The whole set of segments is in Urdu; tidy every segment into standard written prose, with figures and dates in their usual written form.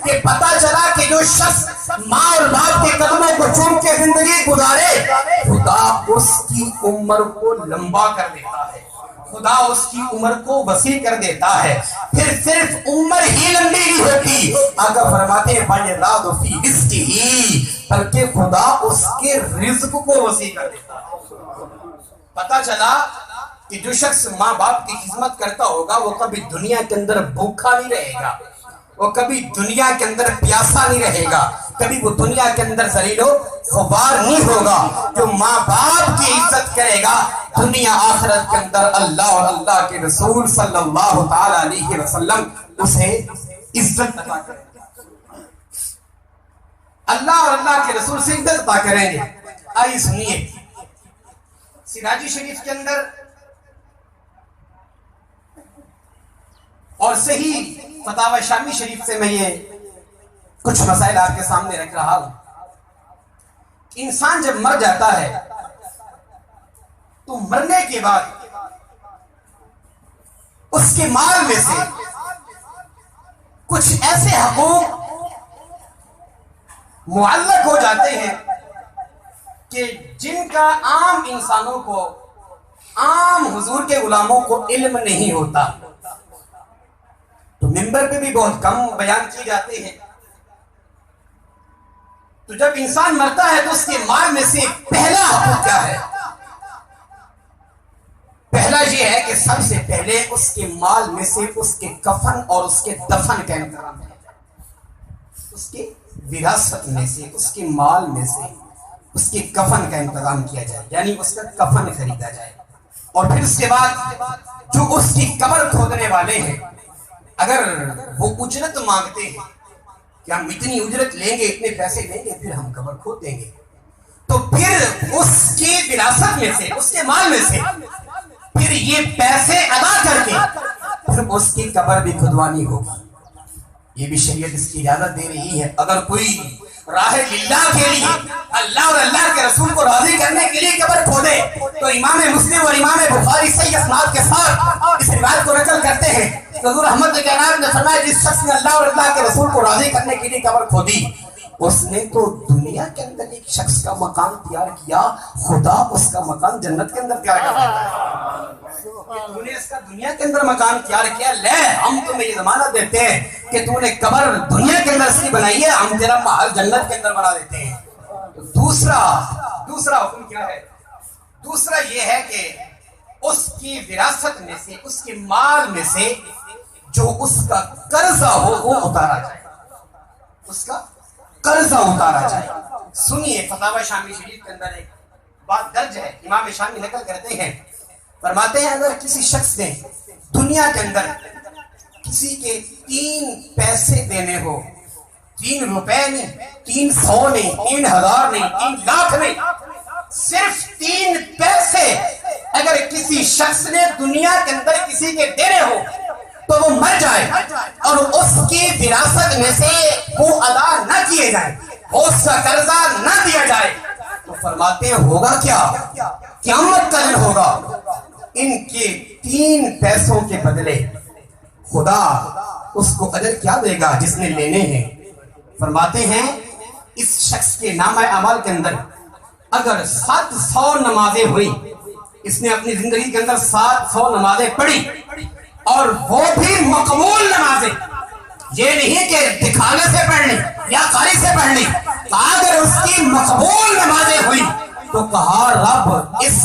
کہ پتہ چلا کہ جو شخص ماں اور باپ کے قدموں کو چوم کے زندگی گزارے خدا اس کی عمر کو لمبا کر دیتا ہے، خدا اس کی عمر کو وسیع کر دیتا ہے۔ پھر صرف عمر ہی لمبی نہیں ہوتی، آقا فرماتے ہیں فَيَزَادُ فِي رِزْقِهِ، بلکہ خدا اس کے رزق کو وسیع کر دیتا ہے۔ پتہ چلا کہ جو شخص ماں باپ کی خدمت کرتا ہوگا وہ کبھی دنیا کے اندر بھوکا نہیں رہے گا، وہ کبھی دنیا کے اندر پیاسا نہیں رہے گا، کبھی وہ دنیا کے اندر ذلیل و خوار نہیں ہوگا۔ جو ماں باپ کی عزت کرے گا دنیا آخرت کے اندر اللہ اور اللہ کے رسول صلی اللہ تعالی علیہ وسلم اسے عزت عطا کریں گے، اللہ اور اللہ کے رسول سے عزت عطا کریں گے۔ آئیے سنیے سراجی شریف کے اندر اور صحیح فتاوی شامی شریف سے میں یہ کچھ مسائل آپ کے سامنے رکھ رہا ہوں۔ انسان جب مر جاتا ہے تو مرنے کے بعد اس کے مال میں سے کچھ ایسے حقوق معلق ہو جاتے ہیں کہ جن کا عام انسانوں کو، عام حضور کے غلاموں کو علم نہیں ہوتا، تو منبر پہ بھی بہت کم بیان کیے جاتے ہیں۔ تو جب انسان مرتا ہے تو اس کے مال میں سے پہلا حقوق کیا ہے؟ پہلا یہ ہے کہ سب سے پہلے اس کے مال میں سے اس کے کفن اور اس کے دفن کا انتظام ہے، اس کے وراثت میں سے، اس کے مال میں سے اس کے کفن کا انتظام کیا جائے، یعنی اس کا کفن خریدا جائے۔ اور پھر اس کے بعد جو اس کی قبر کھودنے والے ہیں اگر وہ اجرت مانگتے ہیں کہ ہم اتنی اجرت لیں گے، اتنے پیسے لیں گے، پھر ہم قبر کھود دیں گے، تو پھر اس کی وراثت میں سے، اس کے مال میں سے پھر یہ پیسے ادا کر کے پھر اس کی قبر بھی کھدوانی ہوگی۔ یہ بھی شریعت اس کی اجازت دے رہی ہے۔ اگر کوئی راہ للہ کے لیے، اللہ اور اللہ کے رسول کو راضی کرنے کے لیے قبر کھودے تو امام مسلم اور امام بخاری صحیح اسناد کے ساتھ اس روایت کو نقل کرتے ہیں کہ حضور احمد کائنات نے فرمایا جس شخص نے اللہ اور اللہ کے رسول کو راضی کرنے کے لیے قبر کھودی اس نے تو دنیا کے اندر ایک شخص کا مکان تیار کیا، خدا اس کا مکان جنت کے اندر تیار کر دیتا ہے۔ تو نے اس کا دنیا کے اندر مکان تیار کیا، لے ہم تمہیں یہ ضمانت دیتے ہیں کہ تو نے قبر دنیا کے اندر سے بنائی ہے، ہم تیرا محل جنت کے اندر بنا دیتے ہیں۔ دوسرا حکم کیا ہے؟ دوسرا یہ ہے کہ اس کی وراثت میں سے، اس کے مال میں سے جو اس کا قرضہ ہو وہ اتارا جائے، اس کا قرضہ اتارا جائے۔ سنیے فتاوی شامی شریف کے اندر ایک بات درج ہے، امام شامی نقل کرتے ہیں، فرماتے ہیں اگر کسی شخص نے دنیا کے اندر کسی کے 3 پیسے دینے ہو، 3 روپے نہیں، 300 نہیں، 3000 نہیں، 3 لاکھ نہیں، صرف 3 پیسے اگر کسی شخص نے دنیا کے اندر کسی کے دینے ہو تو وہ مر جائے اور اس کی وراثت میں سے وہ ادا نہ کیے جائے، اس کا قرضہ نہ دیا جائے، تو فرماتے ہیں ہوگا کیا؟ قیامت کا دن ہوگا، ان کے 3 پیسوں کے بدلے خدا اس کو اجر کیا دے گا جس نے لینے ہیں؟ فرماتے ہیں اس شخص کے نامہ اعمال کے اندر اگر 700 نمازیں ہوئی، اس نے اپنی زندگی کے اندر 700 نمازیں پڑھی اور وہ بھی مقبول نمازیں، یہ نہیں کہ دکھانے سے پڑھنی یا قاری سے پڑھنی، اگر اس کی مقبول نمازیں ہوئی تو کہا رب اس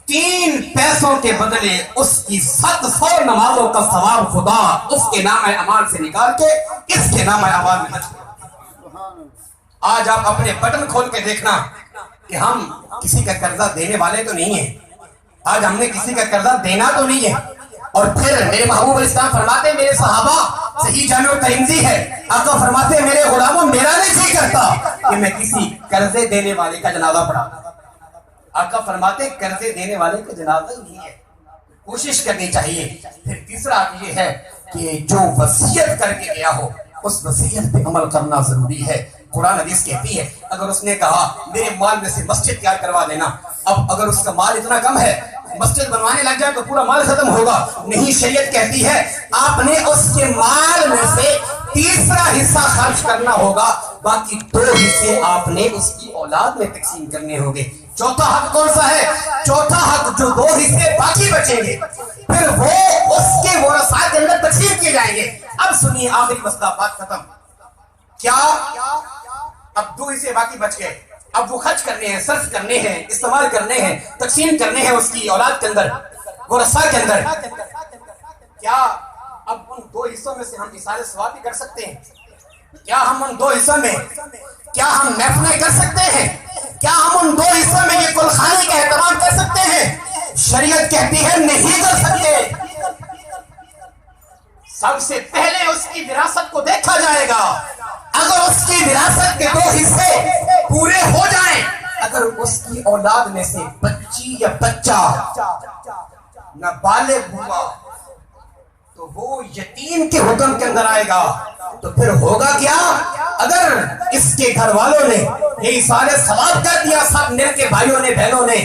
3 پیسوں کے بدلے اس کی 700 نمازوں کا ثواب خدا اس کے نام اعمال سے نکال کے اس کے نام اعمال میں دخل۔ آج آپ اپنے بٹن کھول کے دیکھنا کہ ہم کسی کا قرضہ دینے والے تو نہیں ہیں، آج ہم نے کسی کا قرضہ دینا تو نہیں ہے۔ اور پھر میرے محبوب اسلام فرماتے ہیں، میرے صحابہ صحیح جامع ترمذی ہے، آقا فرماتے ہیں میرے غلاموں میرا نہیں جی کرتا کہ میں کسی قرضے دینے والے کا جنازہ پڑھا۔ آقا فرماتے ہیں قرضے دینے والے کا جنازہ ہی نہیں ہے، کوشش کرنی چاہیے۔ پھر تیسرا یہ ہے کہ جو وصیت کر کے گیا ہو اس وصیت پہ عمل کرنا ضروری ہے۔ قرآن حدیث کہتی ہے اگر اس نے کہا میرے مال میں سے مسجد تیار کروا دینا، اب اگر اس کا مال اتنا کم ہے مسجد بنوانے لگ جائے تو پورا مال ختم ہوگا، نہیں، شریعت کہتی ہے آپ نے اس کے مال میں سے تیسرا حصہ خرچ کرنا ہوگا، باقی 2 حصے آپ نے اس کی اولاد میں تقسیم کرنے ہوں گے۔ چوتھا حق کون سا ہے؟ چوتھا حق جو 2 حصے باقی بچیں گے پھر وہ اس کے ورثاء کے اندر تقسیم کیے جائیں گے۔ اب سنیے آخری مسئلہ، بات ختم۔ کیا اب 2 حصے باقی بچ گئے، اب وہ خرچ کرنے ہیں، صرف کرنے ہیں، استعمال کرنے ہیں، تقسیم کرنے ہیں اس کی اولاد کے اندر، ورثاء کے اندر۔ کیا اب ان 2 حصوں میں سے ہم اثار ثواب بھی کر سکتے ہیں؟ کیا ہم ان 2 حصوں میں کیا ہم محفلیں کر سکتے ہیں؟ کیا ہم ان 2 حصوں میں یہ کلخانے کا اہتمام کر سکتے ہیں؟ شریعت کہتی ہے نہیں کر سکتے۔ سب سے پہلے اس کی وراثت کو دیکھا جائے گا۔ اگر اس کی وراثت کے 2 حصے پورے ہو جائیں، اگر اس کی اولاد میں سے بچی یا بچہ نابالغ ہوا تو وہ یتیم کے حکم کے اندر آئے گا۔ تو پھر ہوگا کیا؟ اگر اس کے گھر والوں نے یہ سارے ثواب کر دیا سب مل کے بھائیوں نے بہنوں نے،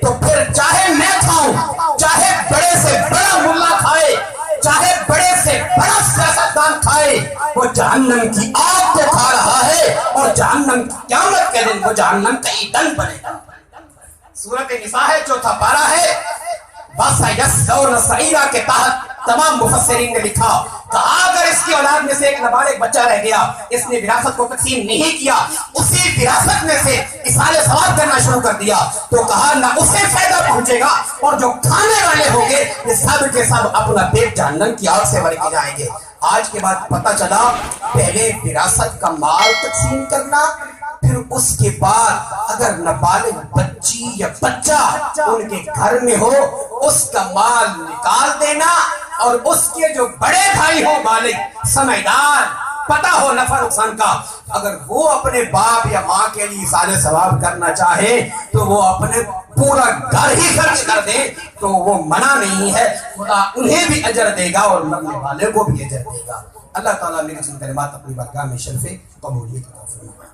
تو پھر چاہے میں کھاؤں، چاہے بڑے سے بڑا ملا کھائے، چاہے بڑے سے بڑا سیاستدان کھائے، وہ جہنم کی آگ کو کھا رہا ہے، اور جہنم کی قیامت کے دن وہ جہنم کا ایندھن بنے گا۔ سورۃ نساء ہے، 4 پارہ ہے، وَسَيَصْلَوْنَ سَعِيرًا کے تحت تمام مفسرین نے لکھا، کہا اگر اس کی اولاد میں سے ایک نابالغ بچہ رہ گیا، اس نے وراثت کو تقسیم نہیں کیا، اسی وراثت میں سے اثار ثواب کرنا شروع کر دیا، تو کہا نہ اسے فائدہ پہنچے گا، اور جو کھانے والے ہوں گے یہ سب کے سب اپنا پیٹ جہنم کی آگ سے بھر کے جائیں گے۔ آج کے بعد پتہ چلا پہلے وراثت کا مال تقسیم کرنا، پھر اس کے بعد اگر نابالغ بچی یا بچہ ان کے گھر میں ہو اس کا مال نکال دینا، اور اس کے جو بڑے بھائی ہو بالغ سمجھدار پتہ ہو نفع نقصان کا، اگر وہ اپنے باپ یا ماں کے لیے اثار ثواب کرنا چاہے تو وہ اپنے پورا گھر ہی خرچ کر دے تو وہ منع نہیں ہے، خدا انہیں بھی اجر دے گا اور مرنے والے کو بھی اجر دے گا۔ اللہ تعالیٰ میری کلمات اپنی بارگاہ میں شرف قبولیت عطا فرمائے۔